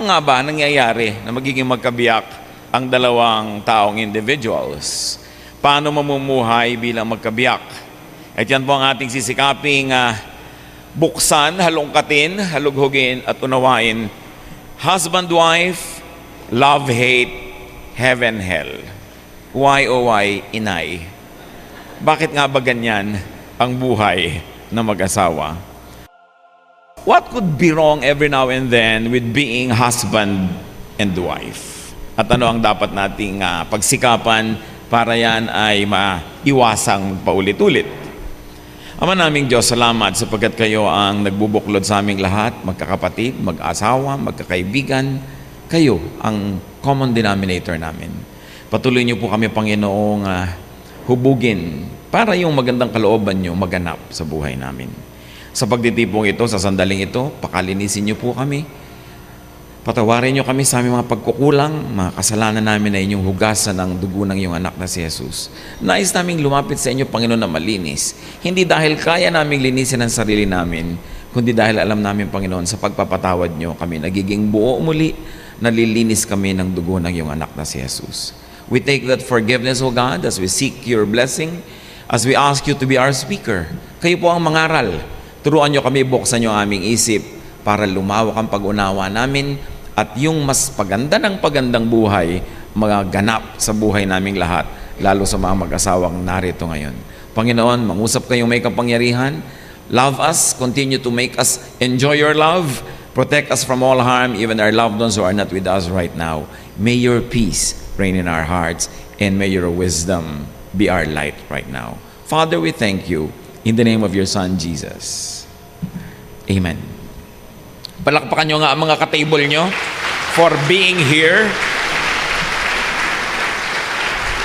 Paano nga ba nangyayari na magiging magkabiyak ang dalawang taong individuals? Paano mamumuhay bilang magkabiyak? At yan po ang ating sisikaping buksan, halongkatin, halughugin at unawain. Husband-wife, love-hate, heaven-hell. Why oh why, inay? Bakit nga ba ganyan ang buhay ng mag-asawa? What could be wrong every now and then with being husband and wife? At ano ang dapat nating pagsikapan para yan ay maiwasang paulit-ulit? Ama naming Diyos, salamat sapagkat kayo ang nagbubuklod sa aming lahat, magkakapatid, mag-asawa, magkakaibigan. Kayo ang common denominator namin. Patuloy niyo po kami, Panginoong, hubugin para yung magandang kalooban niyo maganap sa buhay namin. Sa pagtitipong ito, sa sandaling ito, pakalinisin niyo po kami. Patawarin niyo kami sa aming mga pagkukulang, mga kasalanan namin na inyong hugasan ng dugo ng iyong anak na si Jesus. Nais naming lumapit sa inyo, Panginoon, na malinis. Hindi dahil kaya naming linisin ang sarili namin, kundi dahil alam namin, Panginoon, sa pagpapatawad niyo kami nagiging buo muli, nalilinis kami ng dugo ng iyong anak na si Jesus. We take that forgiveness, O God, as we seek your blessing, as we ask you to be our speaker. Kayo po ang mangaral. Turuan niyo kami, buksan niyo aming isip para lumawak ang pag-unawa namin at yung mas paganda ng pagandang buhay magaganap sa buhay naming lahat, lalo sa mga mag-asawang narito ngayon. Panginoon, mangusap kayong may kapangyarihan. Love us, continue to make us enjoy your love. Protect us from all harm, even our loved ones who are not with us right now. May your peace reign in our hearts and may your wisdom be our light right now. Father, we thank you in the name of your Son, Jesus. Amen. Palakpakan nyo nga ang mga ka-table nyo for being here.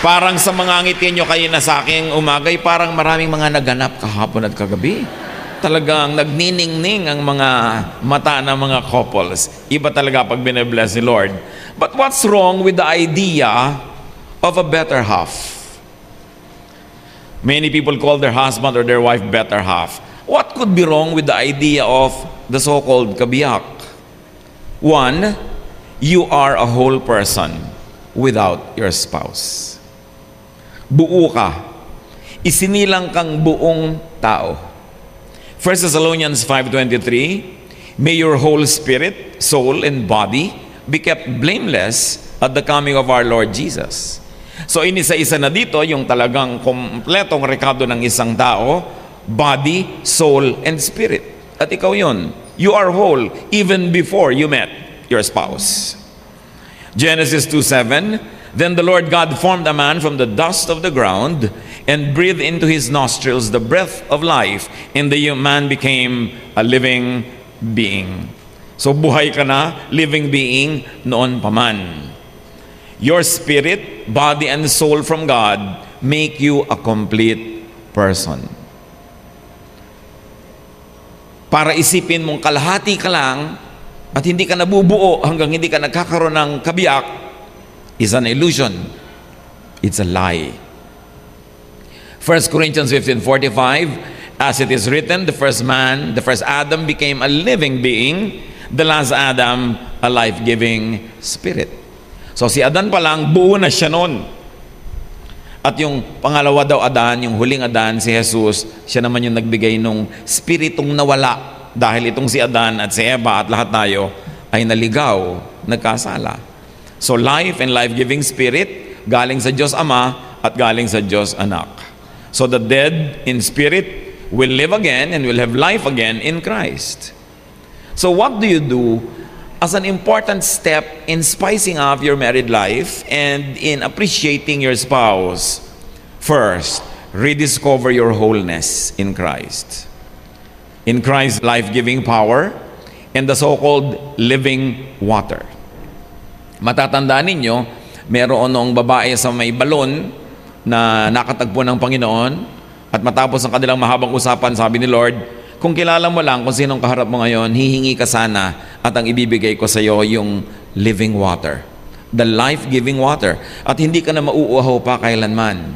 Parang sa mga ngiti nyo kayo na sa aking umagay, parang maraming mga naganap kahapon at kagabi. Talagang nagniningning ang mga mata ng mga couples. Iba talaga pag binabless ni Lord. But what's wrong with the idea of a better half? Many people call their husband or their wife better half. What could be wrong with the idea of the so-called kabiyak? One, you are a whole person without your spouse. Buo ka. Isinilang kang buong tao. 1 Thessalonians 5:23, may your whole spirit, soul, and body be kept blameless at the coming of our Lord Jesus. So inisa-isa na dito yung talagang kompletong rekado ng isang tao, body, soul, and spirit. At ikaw yun. You are whole even before you met your spouse. Genesis 2:7, then the Lord God formed a man from the dust of the ground and breathed into his nostrils the breath of life, and the man became a living being. So buhay ka na, living being, noon pa man. Your spirit, body, and soul from God make you a complete person. Para isipin mong kalahati ka lang at hindi ka nabubuo hanggang hindi ka nagkakaroon ng kabiyak is an illusion. It's a lie. 1 Corinthians 15:45, as it is written, the first man, the first Adam became a living being, the last Adam a life-giving spirit. So si Adan pa lang, buo na siya noon. At yung pangalawa daw Adan, yung huling Adan, si Jesus, siya naman yung nagbigay nung spiritong nawala. Dahil itong si Adan at si Eva at lahat tayo ay naligaw, nagkasala. So life and life-giving spirit, galing sa Diyos Ama at galing sa Diyos Anak. So the dead in spirit will live again and will have life again in Christ. So what do you do as an important step in spicing up your married life and in appreciating your spouse? First, rediscover your wholeness in Christ. In Christ's life-giving power and the so-called living water. Matatandaan ninyo, meron noong babae sa may balon na nakatagpo ng Panginoon at matapos ang kanilang mahabang usapan, sabi ni Lord, kung kilala mo lang kung sinong kaharap mo ngayon, hihingi ka sana at ang ibibigay ko sa iyo yung living water. The life-giving water. At hindi ka na mauuhaw pa kailanman.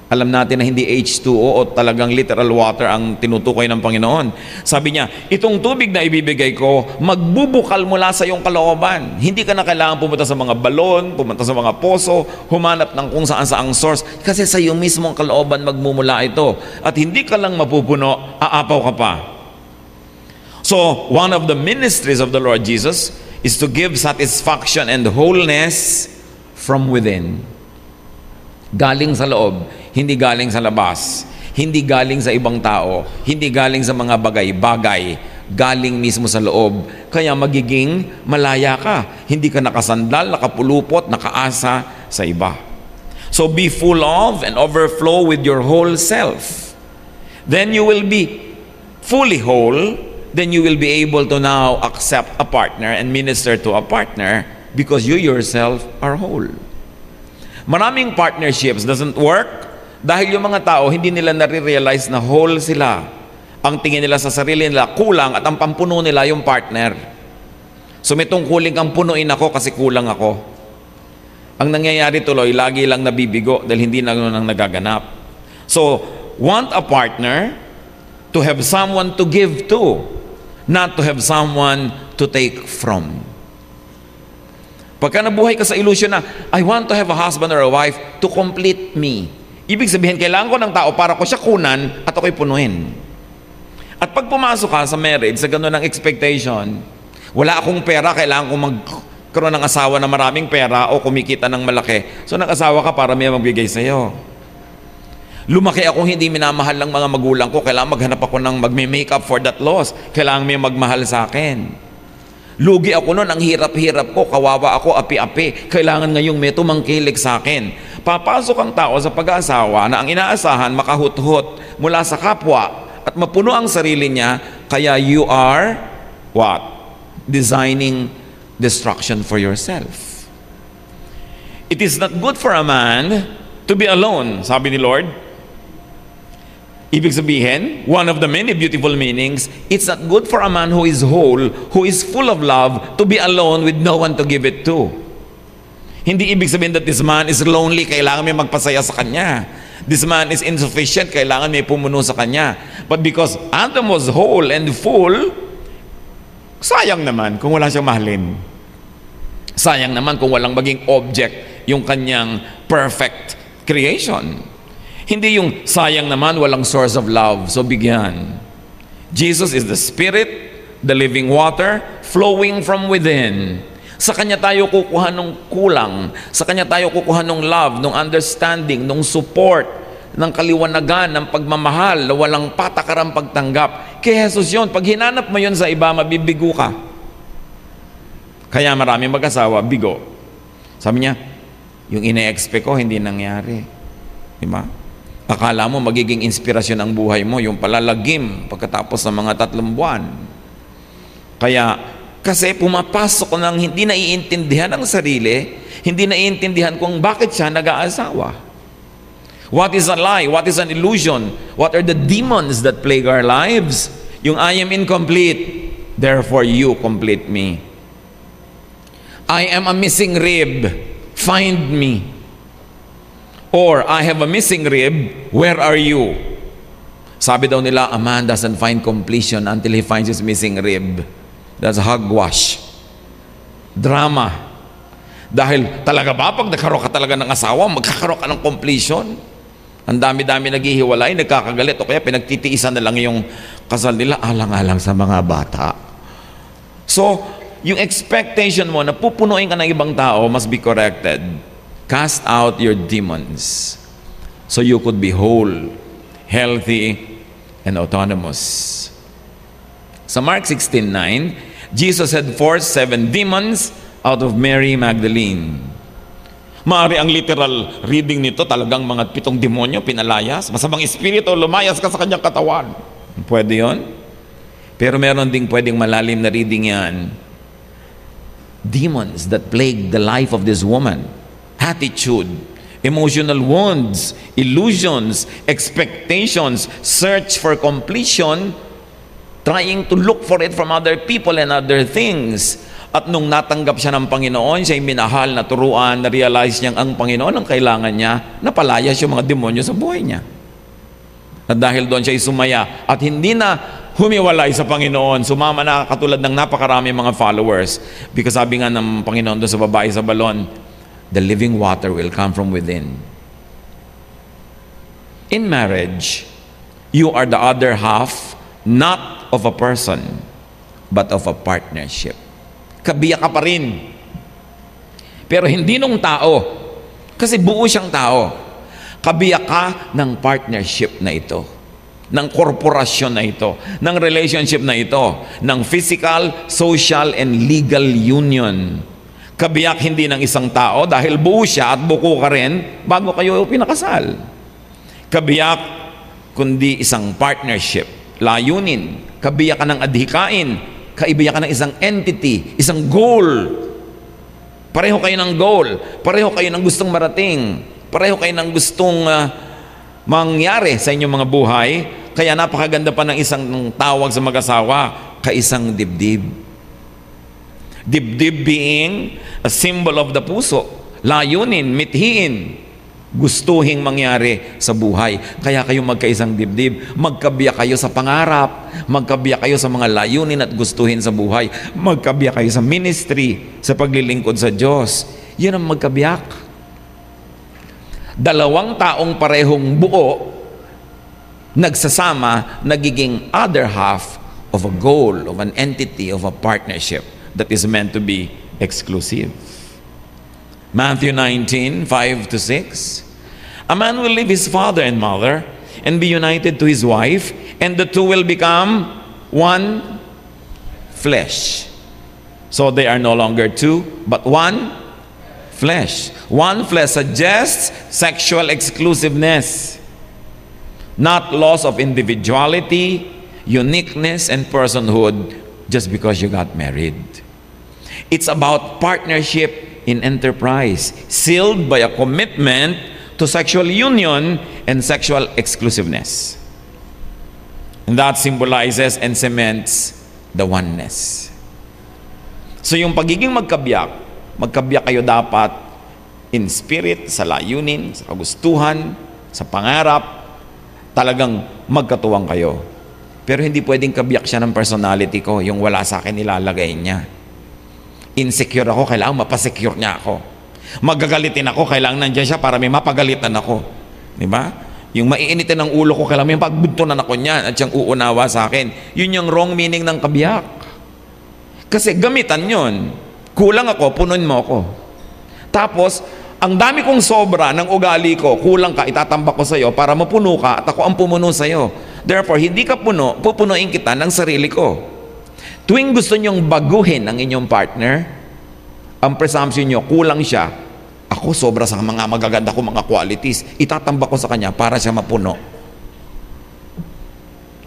Alam natin na hindi H2O o talagang literal water ang tinutukoy ng Panginoon. Sabi niya, itong tubig na ibibigay ko, magbubukal mula sa iyong kalooban. Hindi ka na kailangan pumunta sa mga balon, pumunta sa mga poso, humanap ng kung saan saang source. Kasi sa iyo mismong kalooban magmumula ito. At hindi ka lang mapupuno, aapaw ka pa. So, one of the ministries of the Lord Jesus is to give satisfaction and wholeness from within. Galing sa loob, hindi galing sa labas, hindi galing sa ibang tao, hindi galing sa mga bagay-bagay, galing mismo sa loob. Kaya magiging malaya ka. Hindi ka nakasandal, nakapulupot, nakaasa sa iba. So be full of and overflow with your whole self. Then you will be fully whole. Then you will be able to now accept a partner and minister to a partner because you yourself are whole. Maraming partnerships doesn't work dahil yung mga tao hindi nila nare-realize na whole sila. Ang tingin nila sa sarili nila kulang at ang pampuno nila yung partner. So may tungkuling kang punuin ako kasi kulang ako. Ang nangyayari tuloy, lagi lang nabibigo dahil hindi na nang nagaganap. So, want a partner to have someone to give to, not to have someone to take from. Pagka nabuhay ka sa illusion na, I want to have a husband or a wife to complete me. Ibig sabihin, kailangan ko ng tao para ko siya kunan at ako'y punuin. At pag pumasok ka sa marriage, sa gano'n ng expectation, wala akong pera, kailangan kong magkaroon ng asawa na maraming pera o kumikita ng malaki. So nag-asawa ka para may magbigay sa'yo. Lumaki akong hindi minamahal ng mga magulang ko, kailangan maghanap ako ng magme-make up for that loss. Kailangan may magmahal sa akin. Lugi ako noon, ang hirap-hirap ko, kawawa ako, api-api. Kailangan ngayong may tumangkilik sa akin. Papasok ang tao sa pag-aasawa na ang inaasahan makahuthot mula sa kapwa at mapuno ang sarili niya, kaya you are, what? Designing destruction for yourself. It is not good for a man to be alone, sabi ni Lord. Ibig sabihin, one of the many beautiful meanings, it's not good for a man who is whole, who is full of love, to be alone with no one to give it to. Hindi ibig sabihin that this man is lonely, kailangan may magpasaya sa kanya. This man is insufficient, kailangan may pumuno sa kanya. But because Adam was whole and full, sayang naman kung wala siyang mahalin. Sayang naman kung walang maging object yung kanyang perfect creation. Hindi yung sayang naman walang source of love, so bigyan. Jesus is the Spirit, the living water, flowing from within. Sa Kanya tayo kukuha ng kulang. Sa Kanya tayo kukuha ng love, ng understanding, ng support, ng kaliwanagan, ng pagmamahal, na walang patakarang pagtanggap. Kay Jesus yun. Pag hinanap mo yun sa iba, mabibigo ka. Kaya maraming mag-asawa, bigo. Sabi niya, yung ine-expect ko, hindi nangyari. Diba? Akala mo magiging inspirasyon ang buhay mo, yung palalagim pagkatapos ng mga 3 buwan. Kaya, kasi pumapasok ng hindi naiintindihan ang sarili, hindi naiintindihan kung bakit siya nag-aasawa. What is a lie? What is an illusion? What are the demons that plague our lives? Yung I am incomplete, therefore you complete me. I am a missing rib, find me. Or, I have a missing rib, where are you? Sabi daw nila, a man doesn't find completion until he finds his missing rib. That's hogwash. Drama. Dahil talaga ba, pag nagkaroon ka talaga ng asawa, magkakaroon ka ng completion? Ang dami-dami naghihiwalay, nagkakagalit, o kaya pinagtitiisan na lang yung kasal nila, alang-alang sa mga bata. So, yung expectation mo na pupunuin ka ng ibang tao must be corrected. Cast out your demons so you could be whole, healthy, and autonomous. Sa Mark 16:9, Jesus had forced 7 demons out of Mary Magdalene. Maaari ang literal reading nito, talagang mga 7 demonyo pinalayas, masamang espiritu lumayas ka sa kanyang katawan. Pwede yon. Pero meron ding pwedeng malalim na reading yan. Demons that plague the life of this woman. Attitude, emotional wounds, illusions, expectations, search for completion, trying to look for it from other people and other things. At nung natanggap siya ng Panginoon, siya'y minahal, naturuan, na-realize niyang ang Panginoon ang kailangan niya, napalayas yung mga demonyo sa buhay niya. At dahil doon siya'y sumaya at hindi na humiwalay sa Panginoon, sumama na katulad ng napakarami mga followers. Because sabi nga ng Panginoon doon sa babae sa balon, the living water will come from within. In marriage, you are the other half, not of a person, but of a partnership. Kabiyak ka pa rin. Pero hindi nung tao. Kasi buo siyang tao. Kabiyak ka ng partnership na ito. Ng korporasyon na ito. Ng relationship na ito. Ng physical, social, and legal union. Kabiyak hindi ng isang tao dahil buo siya at buko ka rin bago kayo pinakasal. Kabiyak kundi isang partnership. Layunin. Kabiyak ka ng adhikain. Kaibiyak ka ng isang entity, isang goal. Pareho kayo ng goal. Pareho kayo ng gustong marating. Pareho kayo ng gustong mangyari sa inyong mga buhay. Kaya napakaganda pa ng isang tawag sa mag-asawa, kaisang dibdib. Dibdib being a symbol of the puso. Layunin, mithiin, gustuhing mangyari sa buhay. Kaya kayo magkaisang dibdib, magkabiyak kayo sa pangarap, magkabiyak kayo sa mga layunin at gustuhin sa buhay, magkabiyak kayo sa ministry, sa paglilingkod sa Diyos. Yun ang magkabiyak. Dalawang taong parehong buo, nagsasama, nagiging other half of a goal, of an entity, of a partnership that is meant to be exclusive. Matthew 19:5-6. A man will leave his father and mother and be united to his wife, and the two will become one flesh. So they are no longer two, but one flesh. One flesh suggests sexual exclusiveness, not loss of individuality, uniqueness, and personhood just because you got married. It's about partnership in enterprise, sealed by a commitment to sexual union and sexual exclusiveness. And that symbolizes and cements the oneness. So yung pagiging magkabiyak kayo dapat in spirit, sa layunin, sa kagustuhan, sa pangarap, talagang magkatuwang kayo. Pero hindi pwedeng kabiyak siya ng personality ko, yung wala sa akin nilalagay niya. Insecure ako, kailangan mapasecure niya ako. Magagalitin ako, kailangan nandiyan siya para may mapagalitan ako. Di ba? Yung maiinitin ng ulo ko, kailangan may pagbuntunan ako niyan at siyang uunawa sa akin. Yun yung wrong meaning ng kabiyak. Kasi gamitan yun. Kulang ako, punuin mo ako. Tapos, ang dami kong sobra ng ugali ko, kulang ka, itatambak ko sa'yo para mapuno ka at ako ang pumuno sa'yo. Therefore, hindi ka puno, pupunuin kita ng sarili ko. Tuwing gusto nyong baguhin ang inyong partner, ang presumption nyo, kulang siya, ako sobra sa mga magaganda ko mga qualities, itatambak ko sa kanya para siya mapuno.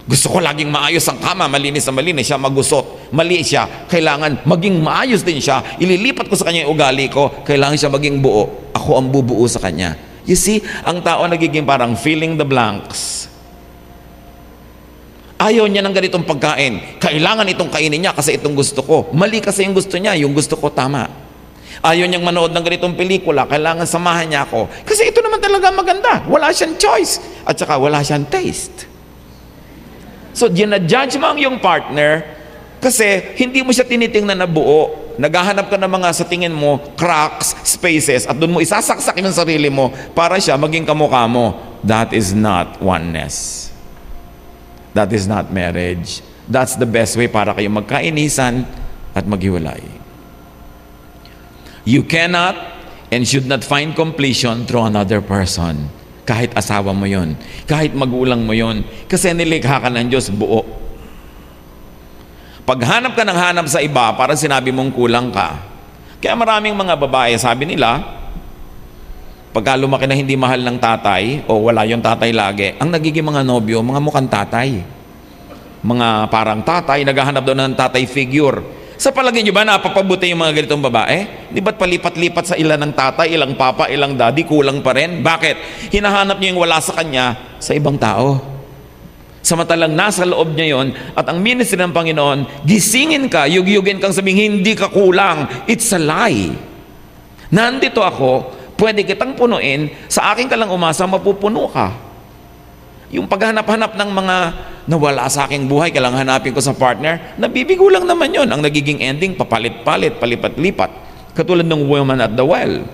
Gusto ko laging maayos ang kama, malinis na malinis, siya magusot, mali siya, kailangan maging maayos din siya, ililipat ko sa kanya yung ugali ko, kailangan siya maging buo, ako ang bubuo sa kanya. You see, ang tao nagiging parang filling the blanks. Ayaw niya ng ganitong pagkain, kailangan itong kainin niya kasi itong gusto ko. Mali kasi yung gusto niya, yung gusto ko tama. Ayaw niyang manood ng ganitong pelikula, kailangan samahan niya ako kasi ito naman talaga maganda, wala siyang choice at saka wala siyang taste. So ginajudge mo ang iyong partner kasi hindi mo siya tinitingnan na buo. Naghahanap ka ng mga sa tingin mo cracks, spaces at doon mo isasaksak yung sarili mo para siya maging kamukha mo. That is not oneness. That is not marriage. That's the best way para kayo magkainisan at maghiwalay. You cannot and should not find completion through another person. Kahit asawa mo yon, kahit magulang mo yon, kasi nilikha ka ng Diyos buo. Paghanap ka ng hanap sa iba, para sinabi mong kulang ka. Kaya maraming mga babae, sabi nila, pagka lumaki na hindi mahal ng tatay, o wala yung tatay lagi, ang nagiging mga nobyo, mga mukhang tatay. Mga parang tatay, naghahanap daw ng tatay figure. Sa palagay nyo ba, napapabuti yung mga ganitong babae? Di ba't palipat-lipat sa ilan ng tatay, ilang papa, ilang daddy, kulang pa rin? Bakit? Hinahanap niyo yung wala sa kanya sa ibang tao. Samantalang nasa loob niya yon, at ang ministry ng Panginoon, gisingin ka, yugyugin kang sabihin, hindi ka kulang. It's a lie. Nandito ako, pwede kitang punuin, sa akin ka lang umasa, mapupuno ka. Yung paghanap-hanap ng mga nawala sa aking buhay, kailangan hanapin ko sa partner, nabibigo lang naman yon. Ang nagiging ending, papalit-palit, palipat-lipat. Katulad ng woman at the well.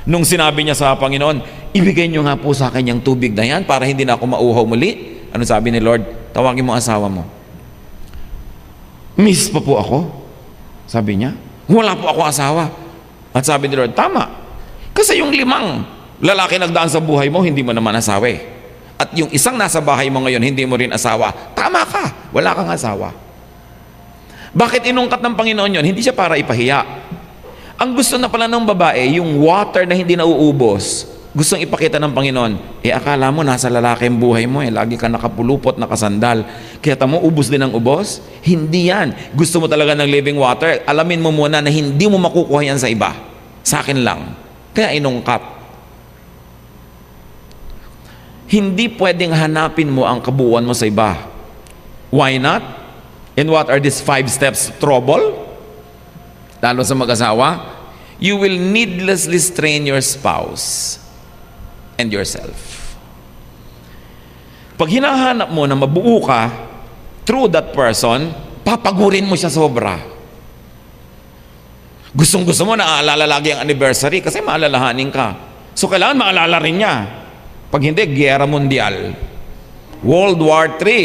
Nung sinabi niya sa Panginoon, ibigay niyo nga po sa akin yung tubig na yan para hindi na ako mauhaw muli. Ano sabi ni Lord? Tawagin mo asawa mo. Miss pa po ako? Sabi niya. Wala po ako asawa. At sabi ni Lord, tama. Kasi yung 5 lalaki nagdaan sa buhay mo, hindi mo naman asawa eh. At yung isang nasa bahay mo ngayon, hindi mo rin asawa. Tama ka. Wala kang asawa. Bakit inungkat ng Panginoon yon? Hindi siya para ipahiya. Ang gusto na pala ng babae, yung water na hindi nauubos, gustong ipakita ng Panginoon, akala mo nasa lalaki ang buhay mo lagi ka nakapulupot, nakasandal. Kaya tamo, ubos din ang ubos? Hindi yan. Gusto mo talaga ng living water? Alamin mo muna na hindi mo makukuha yan sa iba. Sa akin lang. Kaya inungkat. Hindi pwedeng hanapin mo ang kabuuan mo sa iba. Why not? And what are these 5 steps? Trouble? Lalo sa mag-asawa, you will needlessly strain your spouse and yourself. Pag hinahanap mo na mabuo ka through that person, papagurin mo siya sobra. Gustong-gusto mo na aalala lagi ang anniversary kasi maalalahanin ka. So kailangan maalala rin niya. Pag hindi, Giyera Mundial, World War III.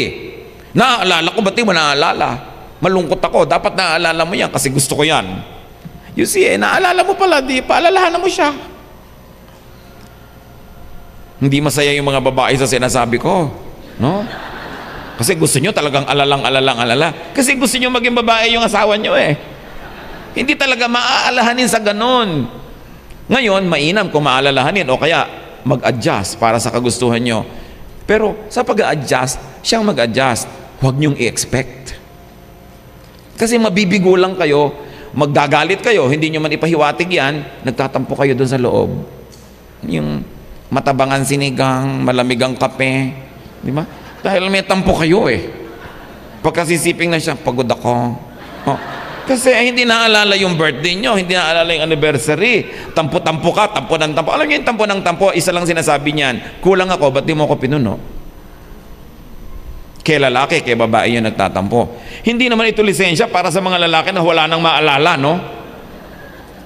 Naaalala ko, ba't di mo naaalala? Malungkot ako, dapat naaalala mo yan kasi gusto ko yan. You see, naalala mo pala, di paalalahan mo siya. Hindi masaya yung mga babae sa sinasabi ko, no? Kasi gusto nyo talagang alala. Kasi gusto nyo maging babae yung asawa nyo eh. Hindi talaga maaalahanin sa ganun. Ngayon, mainam kung maalalahanin o kaya mag-adjust para sa kagustuhan nyo. Pero sa pag-adjust, siyang mag-adjust. Huwag nyong i-expect. Kasi mabibigo lang kayo, magdagalit kayo, hindi nyo man ipahiwatig yan, nagtatampo kayo doon sa loob. Yung matabangan sinigang, malamigang kape, di ba? Dahil may tampo kayo eh. Pagkasisiping na siya, pagod ako. Oh. Kasi hindi naalala yung birthday nyo, hindi naalala yung anniversary. Tampo-tampo ka, tampo ng tampo. Alam nyo yung tampo ng tampo, isa lang sinasabi niyan, kulang ako, ba't di mo ako pinuno? Kaya lalaki, kaya babae yung nagtatampo. Hindi naman ito lisensya para sa mga lalaki na wala nang maalala, no?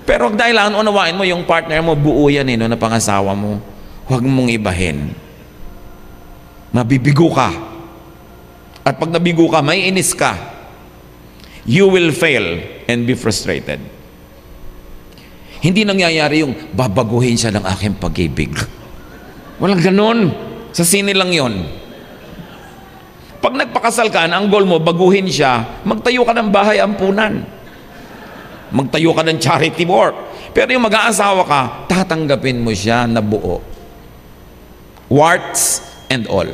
Pero dahil lang unawain mo yung partner mo, buo yan no, na pangasawa mo. Huwag mong ibahin. Mabibigo ka. At pag nabigo ka, may inis ka. You will fail and be frustrated. Hindi nangyayari yung babaguhin siya ng aking pag-ibig. Walang ganon. Sa sine lang yon. Pag nagpakasal ka, ang goal mo, baguhin siya, magtayo ka ng bahay ampunan. Magtayo ka ng charity work. Pero yung mag-aasawa ka, tatanggapin mo siya na buo. Warts and all.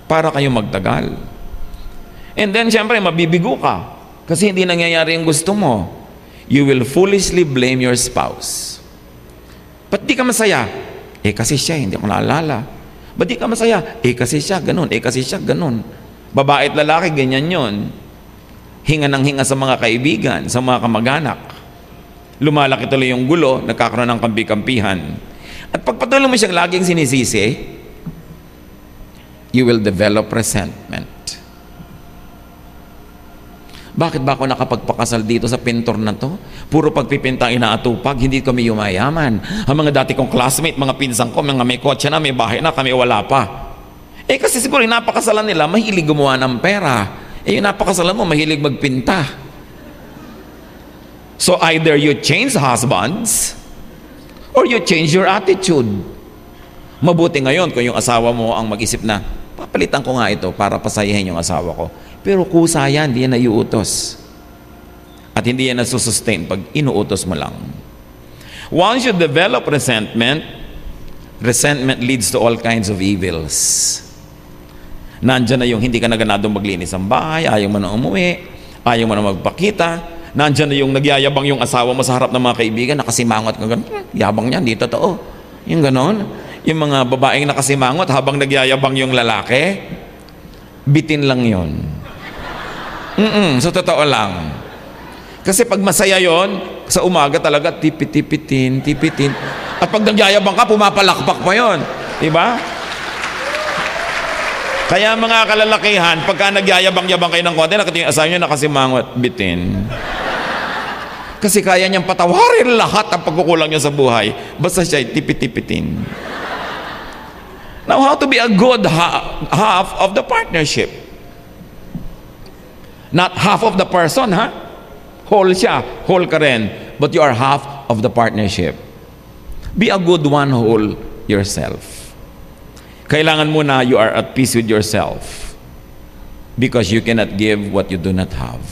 Para kayo magtagal. And then, syempre, mabibigo ka. Kasi hindi nangyayari yung gusto mo. You will foolishly blame your spouse. Ba't di ka masaya? Kasi siya, hindi ko naalala. Ba't di ka masaya? Kasi siya, ganun. Kasi siya, ganun. Babae at lalaki, ganyan yon. Hinga ng hinga sa mga kaibigan, sa mga kamag-anak. Lumalaki tuloy yung gulo, nagkakaroon ng kampi-kampihan. At pagpatuloy mo siyang laging sinisisi, you will develop resentment. Bakit ba ako nakapagpakasal dito sa pintor na to? Puro pagpipintang inaatupag, hindi kami yumayaman. Ang mga dati kong classmate, mga pinsan ko, mga may kotse na, may bahay na, kami wala pa. Kasi siguro yung napakasalan nila, mahilig gumawa ng pera. Yung napakasalan mo, mahilig magpinta. So either you change husbands, or you change your attitude. Mabuti ngayon kung yung asawa mo ang mag-isip na, papalitan ko nga ito para pasayahin yung asawa ko. Pero kusa yan, hindi yan naiutos. At hindi yan nasusustain pag inuutos mo lang. Once you develop resentment, resentment leads to all kinds of evils. Nandyan na yung hindi ka na ganadong maglinis ang bahay, ayaw mo na umuwi, ayaw mo na magpakita. Nandyan na yung nagyayabang yung asawa mo sa harap ng mga kaibigan, nakasimangot ka gano'n, yabang niyan, di totoo. Yung gano'n. Yung mga babaeng nakasimangot habang nagyayabang yung lalaki, bitin lang yon. Sa totoo lang. Kasi pag masaya yon, sa umaga talaga, tipit-tipitin, tipitin. At pag nagyayabang ka, pumapalakpak pa yon. Diba? Kaya mga kalalakihan, pagka nagyayabang-yabang kayo ng konti, nakita yung asawa nyo nakasimangot, bitin. Kasi kaya niyang patawarin lahat ang pagkukulang niya sa buhay. Basta siya tipit-tipitin. Now, how to be a good half of the partnership? Not half of the person, ha? Whole siya, whole ka rin. But you are half of the partnership. Be a good one whole yourself. Kailangan mo na you are at peace with yourself. Because you cannot give what you do not have.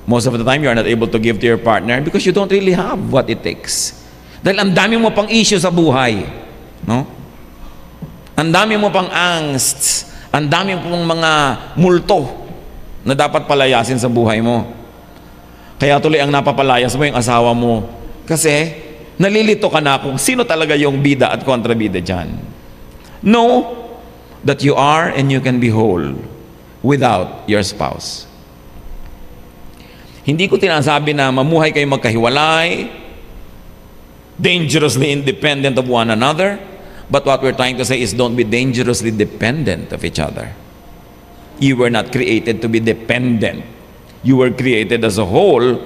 Most of the time, you are not able to give to your partner because you don't really have what it takes. Dahil ang dami mo pang issue sa buhay. No? Ang dami mo pang angst. Ang dami mo pang mga multo na dapat palayasin sa buhay mo. Kaya tuloy ang napapalayas mo yung asawa mo. Kasi nalilito ka na kung sino talaga yung bida at kontrabida dyan. Know that you are and you can be whole without your spouse. Hindi ko tinasabi na mamuhay kayo magkahiwalay, dangerously independent of one another, but what we're trying to say is don't be dangerously dependent of each other. You were not created to be dependent. You were created as a whole.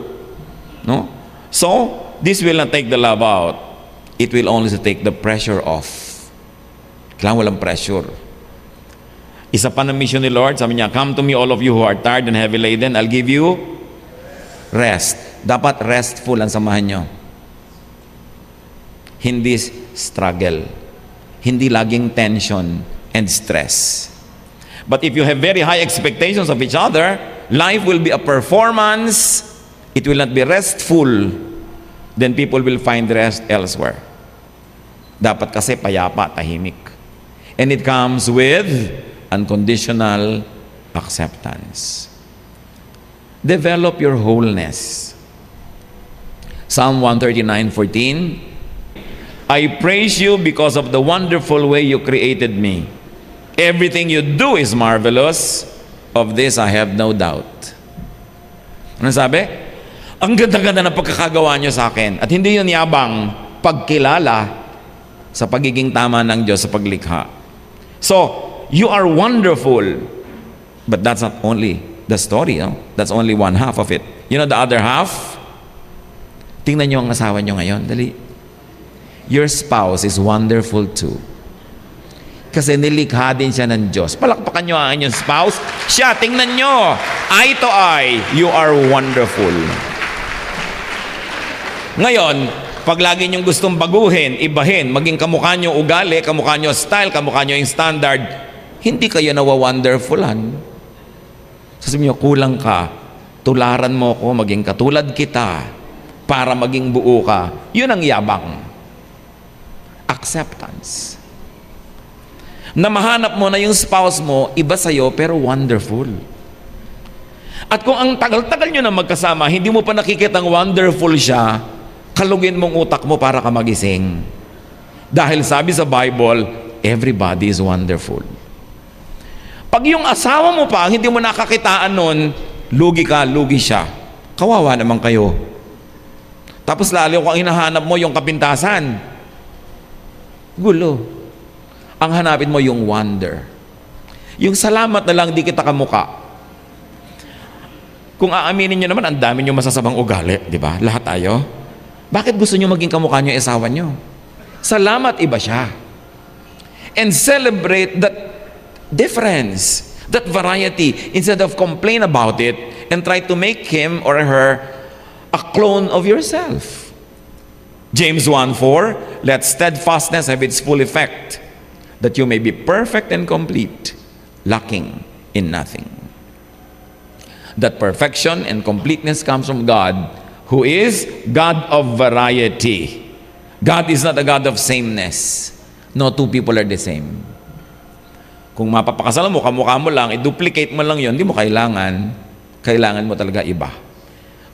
No? So, this will not take the love out. It will only take the pressure off. Kailangan walang pressure. Isa pa na mission ni Lord, sabi niya, come to me all of you who are tired and heavy laden, I'll give you rest. Dapat restful ang samahan nyo. Hindi struggle. Hindi laging tension and stress. But if you have very high expectations of each other, life will be a performance. It will not be restful. Then people will find rest elsewhere. Dapat kasi payapa, tahimik. And it comes with unconditional acceptance. Develop your wholeness. Psalm 139:14. I praise you because of the wonderful way you created me. Everything you do is marvelous. Of this I have no doubt. Ano sabi? Ang ganda-ganda ng pagkakagawa niyo sa akin. At hindi yun yabang pagkilala sa pagiging tama ng Diyos sa paglikha. So, you are wonderful. But that's not only the story. No? That's only one half of it. You know the other half? Tingnan niyo ang asawa niyo ngayon. Dali. Your spouse is wonderful too. Kasi nilikha din siya ng Diyos. Palakpakan niyo ang inyong spouse. Siya, tingnan niyo. Eye to eye, you are wonderful. Ngayon, pag lagi niyong gustong baguhin, ibahin, maging kamukha niyo ugali, kamukha niyo style, kamukha niyo yung standard, hindi kayo nawa-wonderfulan. Sasabihin niyo, kulang ka. Tularan mo ko, maging katulad kita para maging buo ka. Yun ang yabang. Acceptance. Na mahanap mo na yung spouse mo, iba sa'yo, pero wonderful. At kung ang tagal-tagal nyo na magkasama, hindi mo pa nakikitang wonderful siya, kalugin mong utak mo para ka magising. Dahil sabi sa Bible, everybody is wonderful. Pag yung asawa mo pa, hindi mo nakakitaan nun, lugi ka, lugi siya. Kawawa naman kayo. Tapos lalo kung ang hinahanap mo yung kapintasan, gulo. Ang hanapin mo yung wonder. Yung salamat na lang di kita kamuka. Kung aaminin nyo naman, ang dami nyo masasabang ugali, di ba? Lahat tayo. Bakit gusto nyo maging kamukha nyo yung asawa nyo? Salamat, iba siya. And celebrate that difference, that variety, instead of complain about it and try to make him or her a clone of yourself. James 1:4, let steadfastness have its full effect, that you may be perfect and complete, lacking in nothing. That perfection and completeness comes from God, who is God of variety. God is not a God of sameness. No two people are the same. Kung mapapakasalan mo, kamukha mo lang, i-duplicate mo lang yon, hindi mo kailangan. Kailangan mo talaga iba.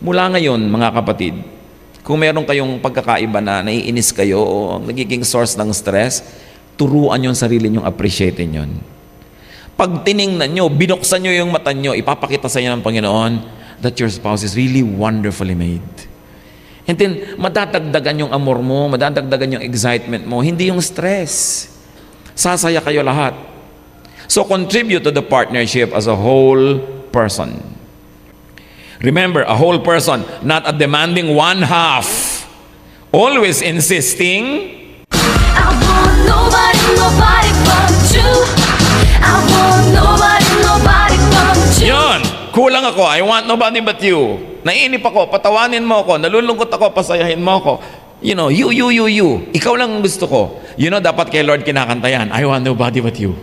Mula ngayon, mga kapatid, kung meron kayong pagkakaiba na naiinis kayo o nagiging source ng stress, turuan yung sarili nyong appreciatein yun. Pag tiningnan nyo, binuksan nyo yung mata nyo, ipapakita sa inyo ng Panginoon that your spouse is really wonderfully made. And then, madadagdagan yung amor mo, madadagdagan yung excitement mo, hindi yung stress. Sasaya kayo lahat. So, contribute to the partnership as a whole person. Remember, a whole person, not a demanding one half. Always insisting, I want nobody but you. I want nobody but you. yun, kulang ako, I want nobody but you. Naiinip ako, patawanin mo ako, nalulungkot ako, pasayahin mo ako. You know, you. Ikaw lang ang gusto ko. You know, dapat kay Lord kinakanta yan, I want nobody but you.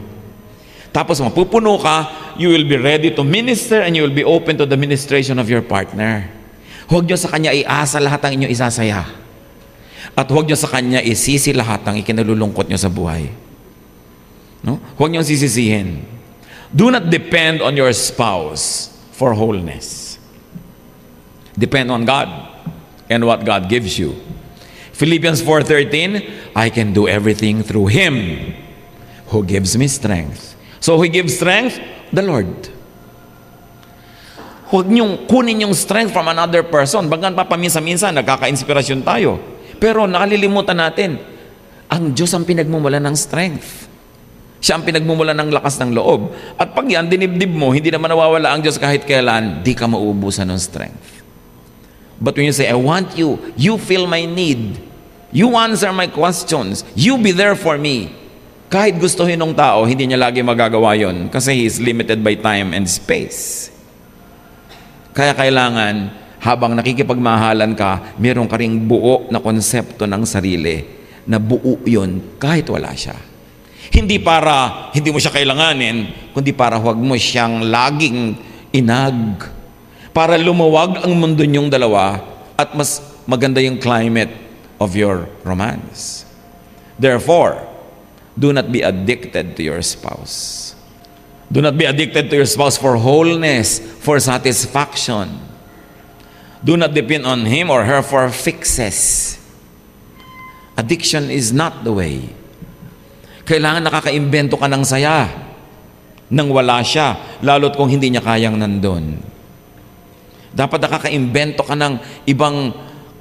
Tapos mapupuno ka, you will be ready to minister and you will be open to the ministration of your partner. Huwag nyo sa kanya iasa lahat ang inyong isasaya. At huwag nyo sa kanya isisi lahat ang ikinalulungkot nyo sa buhay. No? Huwag nyo sisisihin. Do not depend on your spouse for wholeness. Depend on God and what God gives you. Philippians 4:13, I can do everything through Him who gives me strength. So who gives strength? The Lord. Huwag niyong kunin yung strength from another person. Bagan pa paminsan-minsan, nagkaka-inspirasyon tayo. Pero nakalilimutan natin, ang Diyos ang pinagmumula ng strength. Siya ang pinagmumula ng lakas ng loob. At pag yan, dinibdib mo, hindi naman nawawala ang Diyos kahit kailan, di ka mauubusan ng strength. But when you say, I want you, you feel my need, you answer my questions, you be there for me. Kahit gustuhin ng tao, hindi niya lagi magagawa yon kasi he is limited by time and space. Kaya kailangan, habang nakikipagmahalan ka, meron ka ring buo na konsepto ng sarili na buo yun kahit wala siya. Hindi para hindi mo siya kailanganin, kundi para huwag mo siyang laging inag. Para lumuwag ang mundo niyong dalawa at mas maganda yung climate of your romance. Therefore, do not be addicted to your spouse. Do not be addicted to your spouse for wholeness, for satisfaction. Do not depend on him or her for fixes. Addiction is not the way. Kailangan nakakaimbento ka ng saya nang wala siya, lalo't kung hindi niya kayang nandun. Dapat nakakaimbento ka ng ibang